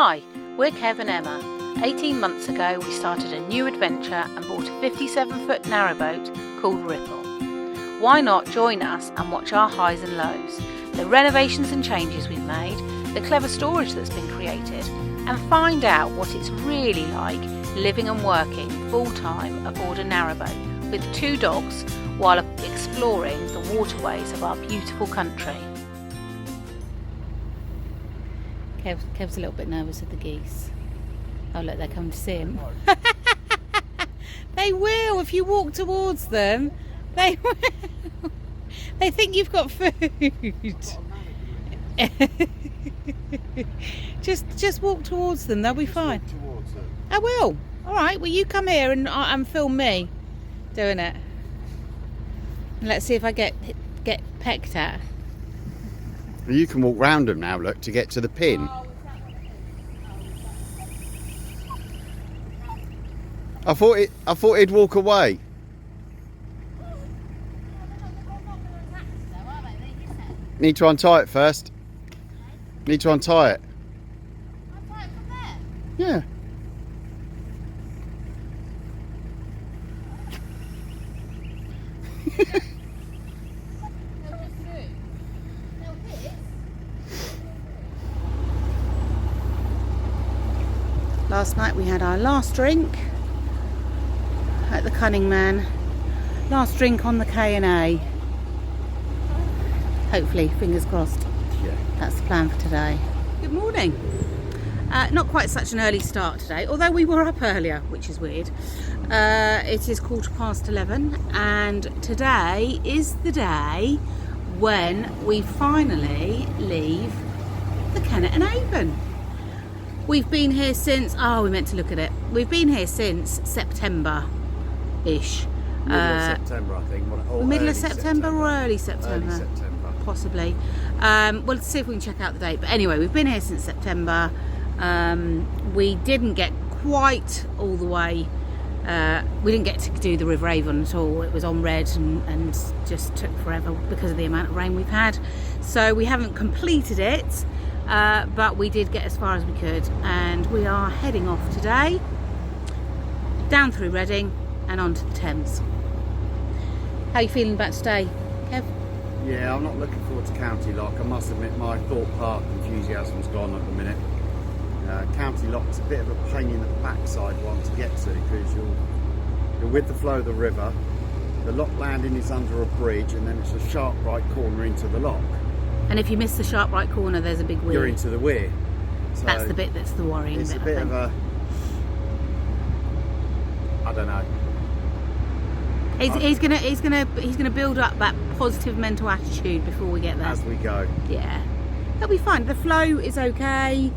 Hi, we're Kev and Emma. 18 months ago we started a new adventure and bought a 57-foot narrowboat called Ripple. Why not join us and watch our highs and lows, the renovations and changes we've made, the clever storage that's been created, and find out what it's really like living and working full-time aboard a narrowboat with 2 dogs while exploring the waterways of our beautiful country. Kev's a little bit nervous of the geese. Oh look, they're coming to see him. They will if you walk towards them. They will. They think you've got food. Just walk towards them. They'll be fine. Towards them. I will. All right. Well, you come here and film me doing it. And let's see if I get pecked at. You can walk round them now, look, to get to the pin. I thought he'd walk away. Need to untie it first. Need to untie it. Untie it from there? Yeah. Last night we had our last drink at the Cunning Man. Last drink on the K&A. Hopefully, fingers crossed. Yeah. That's the plan for today. Good morning. Not quite such an early start today, although we were up earlier, which is weird. It is 11:15 and today is the day when we finally leave the Kennet Avon. We've been here since, we meant to look at it. We've been here since September-ish. Middle of September, I think. Or Middle of September or early September? Early September. Possibly. Well, let's see if we can check out the date. But anyway, we've been here since September. We didn't get quite all the way. We didn't get to do the River Avon at all. It was on red and just took forever because of the amount of rain we've had. So we haven't completed it. But we did get as far as we could, and we are heading off today down through Reading and onto the Thames. How are you feeling about today, Kev? Yeah, I'm not looking forward to County Lock. I must admit my Thorpe Park enthusiasm's gone at the minute. County Lock's a bit of a pain in the backside one to get to because you're with the flow of the river. The lock landing is under a bridge, and then it's a sharp right corner into the lock. And if you miss the sharp right corner, there's a big weir. You're into the weir. So that's the bit that's the worrying it's bit. It's a bit of a, I don't know. He's gonna build up that positive mental attitude before we get there. As we go. Yeah, that'll be fine. The flow is okay.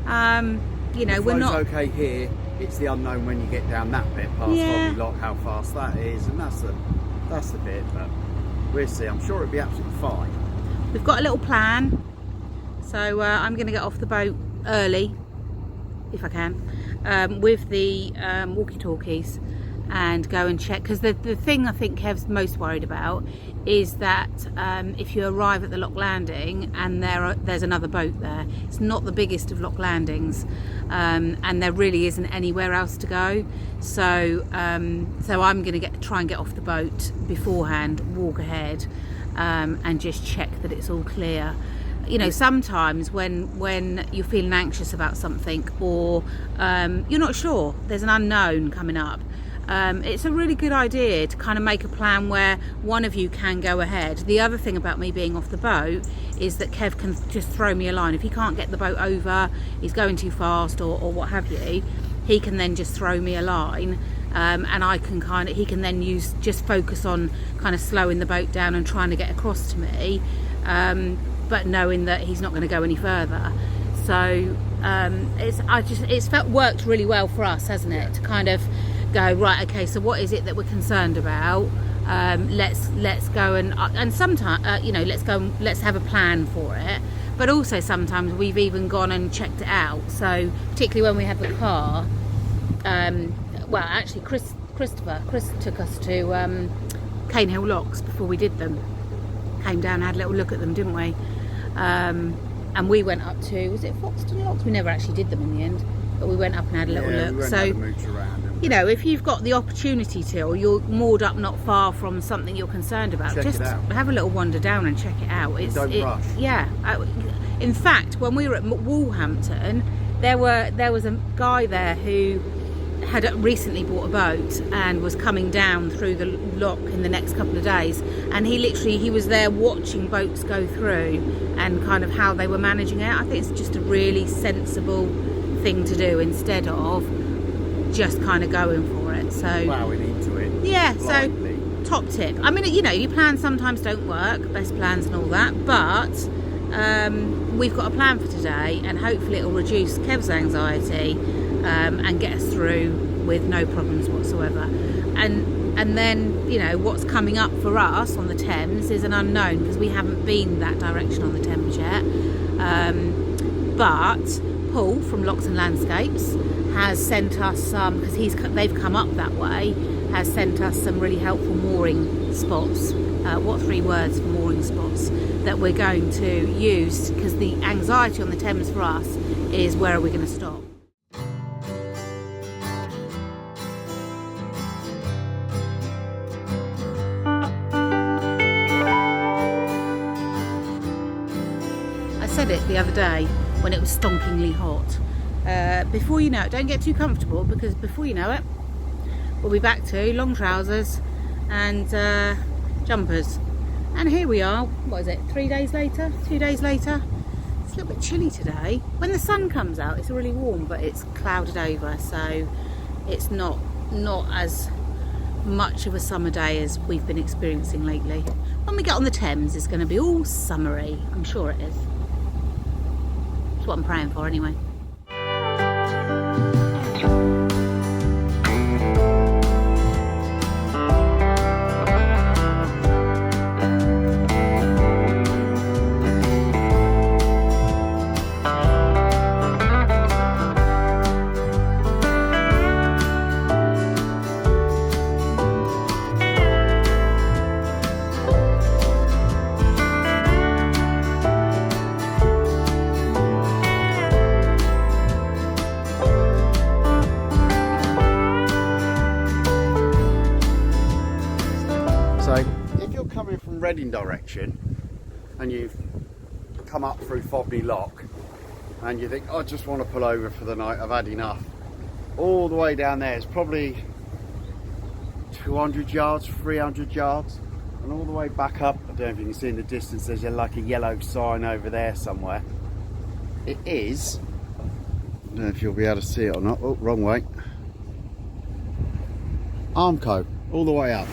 We're not okay here. It's the unknown when you get down that bit past Fobney Lock, how fast that is, and that's the bit. But we'll see. I'm sure it'll be absolutely fine. We've got a little plan, so I'm going to get off the boat early, if I can, with the walkie-talkies and go and check, because the thing I think Kev's most worried about is that if you arrive at the lock landing and there's another boat there, it's not the biggest of lock landings, and there really isn't anywhere else to go. So I'm going to try and get off the boat beforehand, walk ahead, and just check that it's all clear. You know, sometimes when you're feeling anxious about something, or you're not sure, there's an unknown coming up, it's a really good idea to kind of make a plan where one of you can go ahead. The other thing about me being off the boat is that Kev can just throw me a line. If he can't get the boat over, he's going too fast or what have you, he can then just throw me a line. And he can then just focus on kind of slowing the boat down and trying to get across to me, but knowing that he's not going to go any further. So it's worked really well for us, hasn't it? To kind of go, right, okay, so what is it that we're concerned about? Let's go and sometimes let's have a plan for it. But also sometimes we've even gone and checked it out. So particularly when we had the car. Well, actually, Chris took us to Cane Hill Locks before we did them. Came down and had a little look at them, didn't we? And we went up to, was it Foxton Locks? We never actually did them in the end, but we went up and had a little look. We went so and had a mooch around, you know, if you've got the opportunity to, or you're moored up not far from something you're concerned about, Check just it out. have a little wander down and check it out. Don't rush. Yeah. In fact, when we were at Wolverhampton, there was a guy there who had recently bought a boat and was coming down through the lock in the next couple of days, and he was there watching boats go through and kind of how they were managing it. I think it's just a really sensible thing to do instead of just kind of going for it. So plowing into it. Yeah, blindly. So top tip. I mean, you know, your plans sometimes don't work, best plans and all that, but we've got a plan for today, and hopefully it'll reduce Kev's anxiety and get us through with no problems whatsoever. And then, you know, what's coming up for us on the Thames is an unknown, because we haven't been that direction on the Thames yet. But Paul from Locks and Landscapes has sent us some, because they've come up that way, has sent us some really helpful mooring spots. What 3 words for mooring spots that we're going to use, because the anxiety on the Thames for us is, where are we going to stop? I said it the other day when it was stonkingly hot. Before you know it, don't get too comfortable, because before you know it, we'll be back to long trousers and jumpers. And here we are, what is it, 3 days later, 2 days later. It's a little bit chilly today. When the sun comes out, it's really warm, but it's clouded over, so it's not as much of a summer day as we've been experiencing lately. When we get on the Thames, it's going to be all summery. I'm sure it is. That's what I'm praying for anyway. Reading direction, and you've come up through Fobney Lock, and you think, I just want to pull over for the night, I've had enough. All the way down there is probably 200 yards, 300 yards, and all the way back up, I don't know if you can see in the distance, there's like a yellow sign over there somewhere. It is, I don't know if you'll be able to see it or not. Oh, wrong way. Armco, all the way up.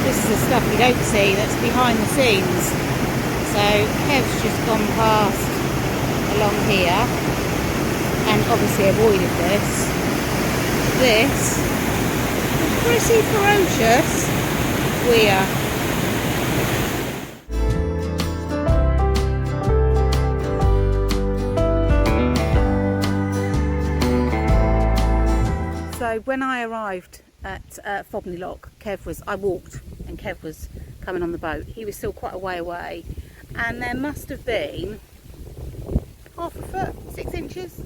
This is the stuff you don't see that's behind the scenes. So Kev's just gone past along here and obviously avoided this. This is pretty ferocious weir. So when I arrived at Fobney Lock, I walked and Kev was coming on the boat. He was still quite a way away, and there must have been half a foot, 6 inches,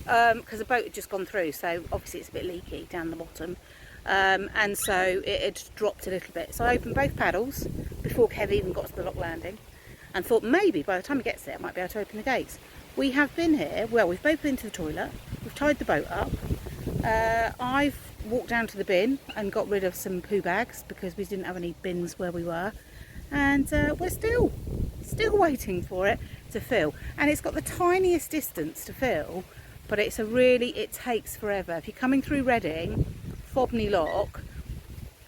because the boat had just gone through, so obviously it's a bit leaky down the bottom, and so it had dropped a little bit. So I opened both paddles before Kev even got to the lock landing, and thought maybe by the time he gets there I might be able to open the gates. We have been here, well, we've both been to the toilet, we've tied the boat up, I've walked down to the bin and got rid of some poo bags because we didn't have any bins where we were, and we're still waiting for it to fill. And it's got the tiniest distance to fill, but it takes forever. If you're coming through Reading, Fobney Lock,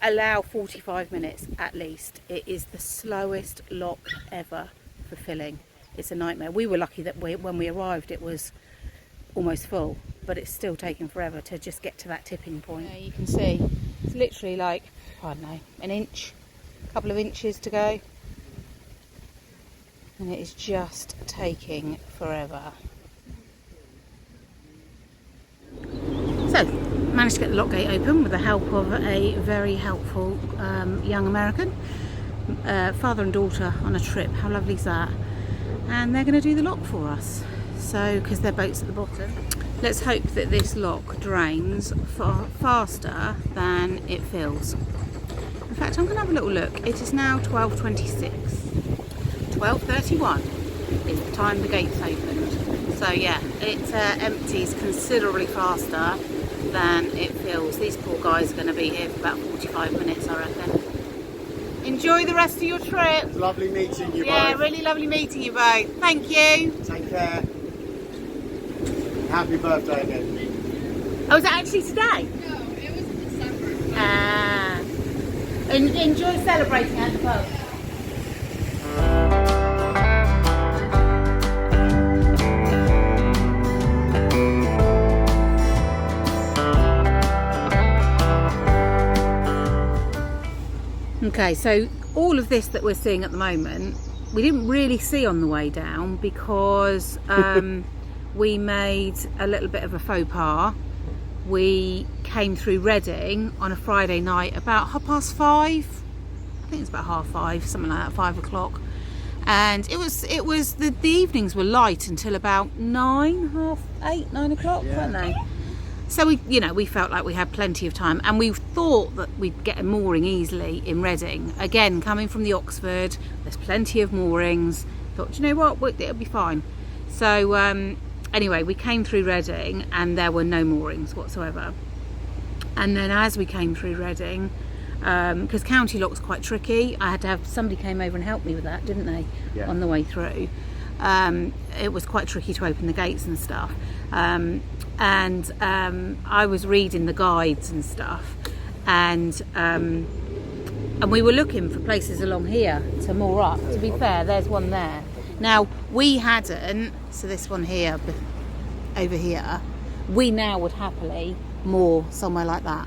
allow 45 minutes at least. It is the slowest lock ever for filling. It's a nightmare. We were lucky that when we arrived it was almost full, but it's still taking forever to just get to that tipping point. Yeah, you can see it's literally like, I don't know, an inch, a couple of inches to go, and it is just taking forever. So managed to get the lock gate open with the help of a very helpful young American. father and daughter on a trip. How lovely is that? And they're going to do the lock for us. So, because their boat's at the bottom. Let's hope that this lock drains far faster than it fills. In fact, I'm going to have a little look. It is now 12:26. 12:31 is the time the gates opened. So yeah, it empties considerably faster than it fills. These poor guys are going to be here for about 45 minutes, I reckon. Enjoy the rest of your trip. It's lovely meeting you both. Yeah, really lovely meeting you both. Thank you. Take care. Happy birthday again. Oh, is it actually today? No, it was in December. Ah. Enjoy celebrating at the pub. Okay, so all of this that we're seeing at the moment, we didn't really see on the way down because we made a little bit of a faux pas. We came through Reading on a Friday night about 5:30. I think it's about 5:30, something like that, 5 o'clock. And it was the evenings were light until about 9 o'clock, weren't they? So we felt like we had plenty of time, and we thought that we'd get a mooring easily in Reading. Again, coming from the Oxford, there's plenty of moorings. Thought, you know what, it'll be fine. So anyway, we came through Reading and there were no moorings whatsoever. And then as we came through Reading, because County Lock's quite tricky, I had to have somebody came over and helped me with that, didn't they? Yeah. On the way through. It was quite tricky to open the gates and stuff. And I was reading the guides and stuff, and we were looking for places along here to moor up. To be fair, there's one there. Now we hadn't, so this one here, over here, we now would happily moor somewhere like that.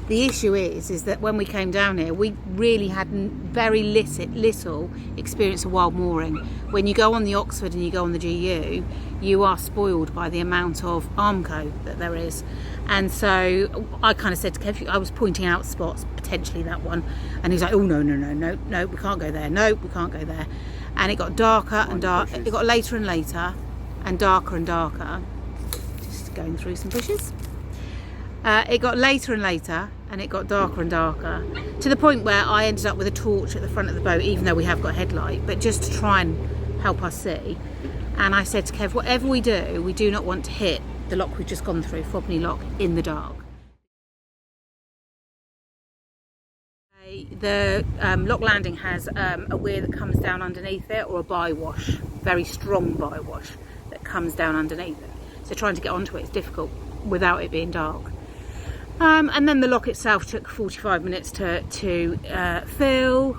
The issue is that when we came down here, we really had very little experience of wild mooring. When you go on the Oxford and you go on the GU, you are spoiled by the amount of Armco that there is. And so I kind of said to Kev, I was pointing out spots, potentially that one, and he's like, oh no, we can't go there. No, we can't go there. And it got darker and darker. It got later and later, and darker and darker. Just going through some bushes. It got later and later, and it got darker and darker, to the point where I ended up with a torch at the front of the boat, even though we have got a headlight, but just to try and help us see. And I said to Kev, whatever we do not want to hit the lock we've just gone through, Fobney Lock, in the dark. The lock landing has a weir that comes down underneath it, or a bywash, very strong bywash that comes down underneath it. So trying to get onto it is difficult without it being dark. And then the lock itself took 45 minutes to fill.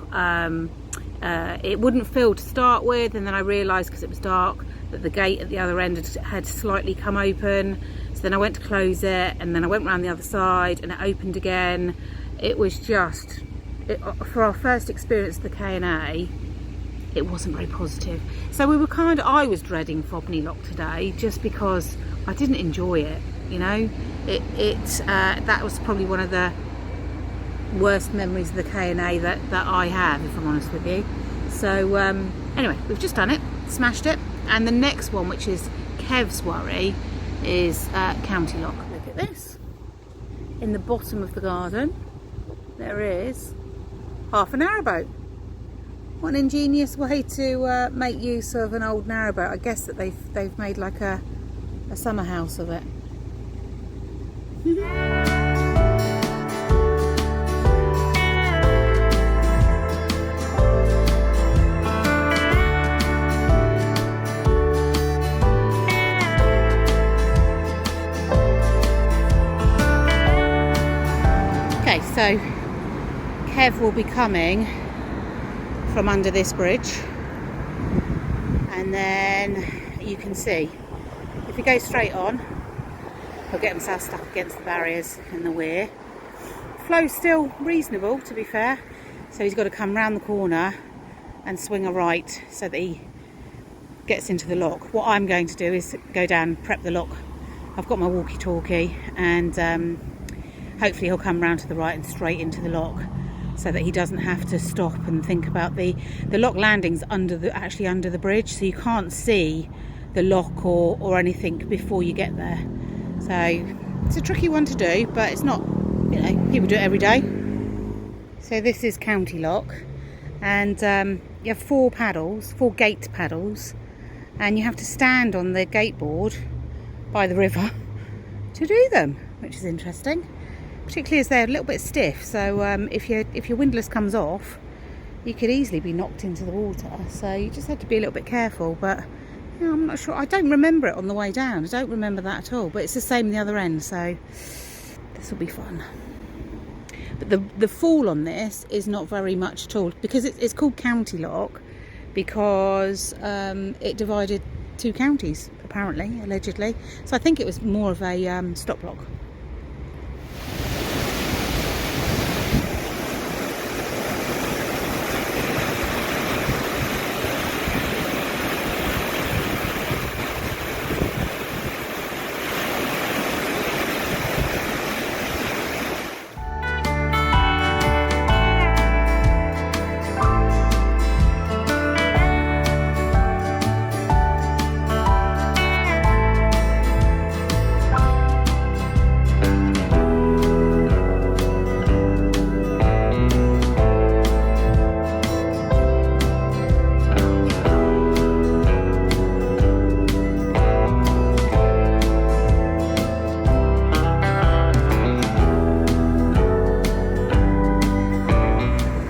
It wouldn't fill to start with, and then I realised, because it was dark, that the gate at the other end had slightly come open. So then I went to close it, and then I went around the other side and it opened again. It was just, for our first experience of the K&A, it wasn't very positive. So I was dreading Fobney Lock today, just because I didn't enjoy it. You know, that was probably one of the worst memories of the K&A that I have, if I'm honest with you. So anyway, we've just done it, smashed it, and the next one, which is Kev's worry, is County Lock. Look at this. In the bottom of the garden, there is half a narrowboat. What an ingenious way to make use of an old narrowboat. I guess that they've made like a summer house of it. Okay, so Kev will be coming from under this bridge, and then you can see if he goes straight on, he'll get himself stuck against the barriers in the weir. Flow's still reasonable, to be fair, so he's got to come round the corner and swing a right so that he gets into the lock. What I'm going to do is go down and prep the lock. I've got my walkie-talkie, and hopefully he'll come round to the right and straight into the lock. so that he doesn't have to stop and think about the lock landings actually under the bridge, so you can't see the lock or anything before you get there. So it's a tricky one to do, but it's not, you know, people do it every day. So this is County Lock, and you have 4 gate paddles, and you have to stand on the gate board by the river to do them, which is interesting, particularly as they're a little bit stiff. So if your windlass comes off, you could easily be knocked into the water, so you just have to be a little bit careful. But you know, I'm not sure, I don't remember it on the way down, I don't remember that at all, but it's the same the other end, so this will be fun. But the fall on this is not very much at all, because it's called County Lock because it divided 2 counties, apparently, allegedly. So I think it was more of a stop lock.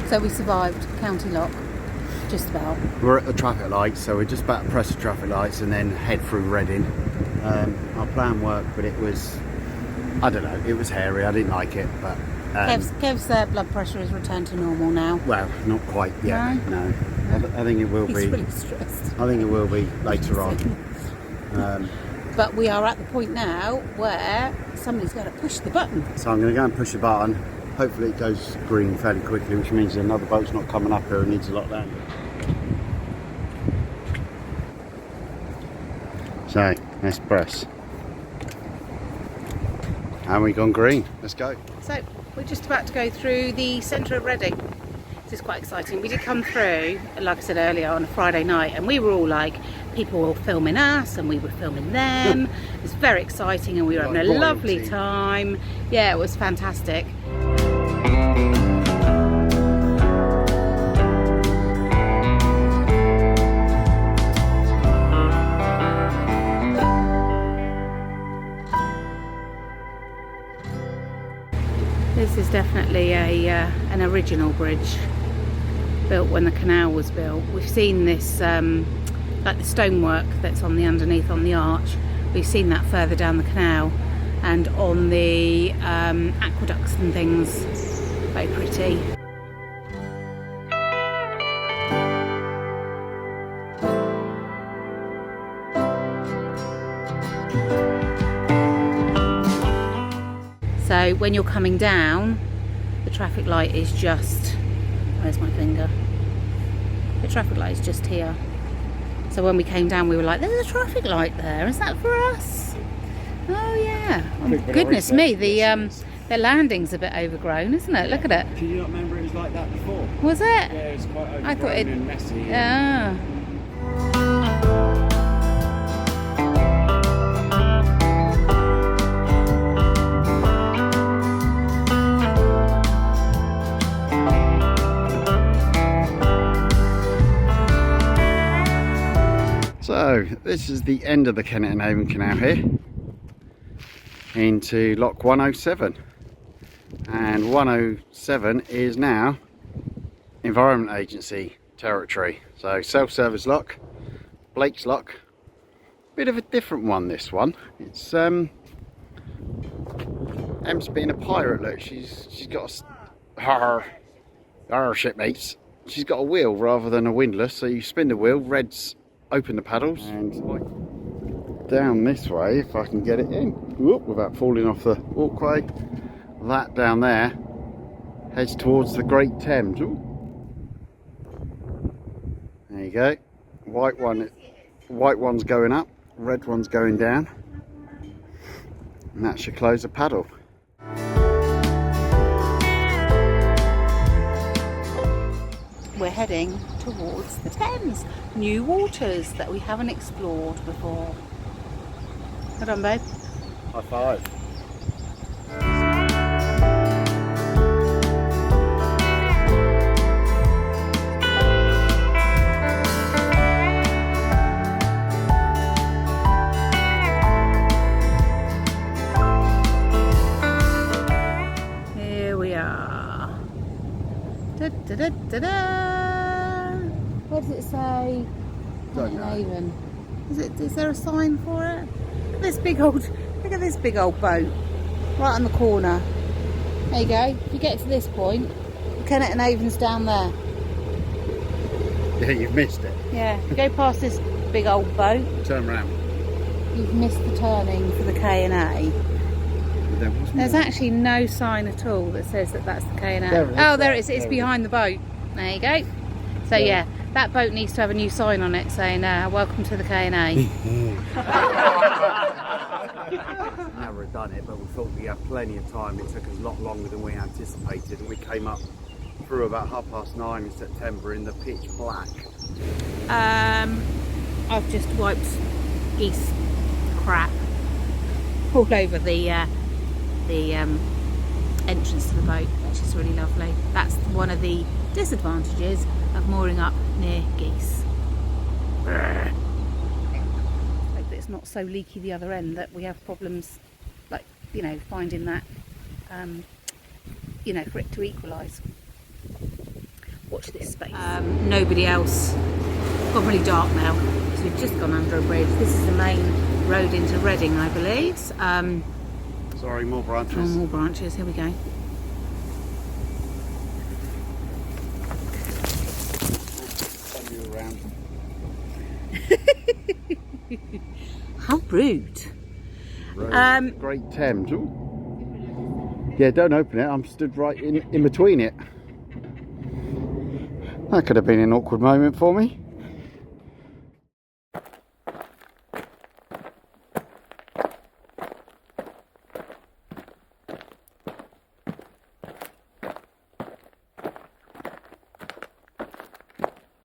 So we survived County Lock, just about. We're at the traffic lights, so we're just about to press the traffic lights and then head through Reading. Our plan worked, but it was, I don't know, it was hairy. I didn't like it, but Kev's blood pressure has returned to normal now. well, not quite yet. No. I think it will He's be. really stressed. I think it will be later on. But we are at the point now where somebody's got to push the button. So I'm going to go and push the button. Hopefully it goes green fairly quickly, which means another boat's not coming up here and needs a lock down. So let's press. And we've gone green. Let's go. So we're just about to go through the centre of Reading. This is quite exciting. We did come through, like I said earlier, on a Friday night, and we were all like, people were filming us and we were filming them. It was very exciting and we were having a lovely time. Yeah, it was fantastic. This is definitely an original bridge, built when the canal was built. We've seen this, like the stonework that's on the underneath on the arch. We've seen that further down the canal and on the aqueducts and things. Very pretty. So when you're coming down, the traffic light is just, where's my finger? The traffic light is just here. So when we came down, we were like, there's a traffic light there. Is that for us? Oh yeah. Oh, goodness me, the landing's a bit overgrown, isn't it? Look at it. Can you not remember it was like that before? Was it? Yeah, it was quite overgrown. I thought it, and messy. Yeah. So this is the end of the Kennet Avon Canal here, into lock 107, and 107 is now Environment Agency territory. So self-service lock, Blake's lock, bit of a different one this one. It's Em's being a pirate. Look, she's got her shipmates. She's got a wheel rather than a windlass, so you spin the wheel, Red's open the paddles and down this way, if I can get it in. Whoop, without falling off the walkway. That down there heads towards the Great Thames. Ooh. There you go. White one's going up, red one's going down, and that should close the paddle. we're heading towards the Thames. New waters that we haven't explored before. Hold on, babe. High five. Here we are. Da, da, da, da, da. What does it say? Don't Kennet know. Avon. Is there a sign for it? Look at this big old boat right on the corner. There you go. If you get to this point, Kennet and Avon's down there. Yeah, you've missed it. Yeah, if you go past this big old boat, Turn round. you've missed the turning for the K&A. But there was There's more. actually no sign at all that says that that's the K&A. There it is. Oh, there it is. It's There it behind the boat. There you go. So There. yeah, that boat needs to have a new sign on it saying welcome to the K&A. Never have done it, but we thought we had plenty of time. It took us a lot longer than we anticipated, and we came up through about 9:30 in September in the pitch black. I've just wiped geese crap all over the entrance to the boat, which is really lovely. That's one of the disadvantages of mooring up near geese. Hope that it's not so leaky the other end that we have problems, like, you know, finding that, you know, for it to equalise. Watch this space. Nobody else. It's gone really dark now, so we've just gone under a bridge. This is the main road into Reading, I believe. Sorry, more branches. More branches. Here we go. Turn you around. How rude. Great Thames. Ooh. Yeah, don't open it. I'm stood right in between it. That could have been an awkward moment for me.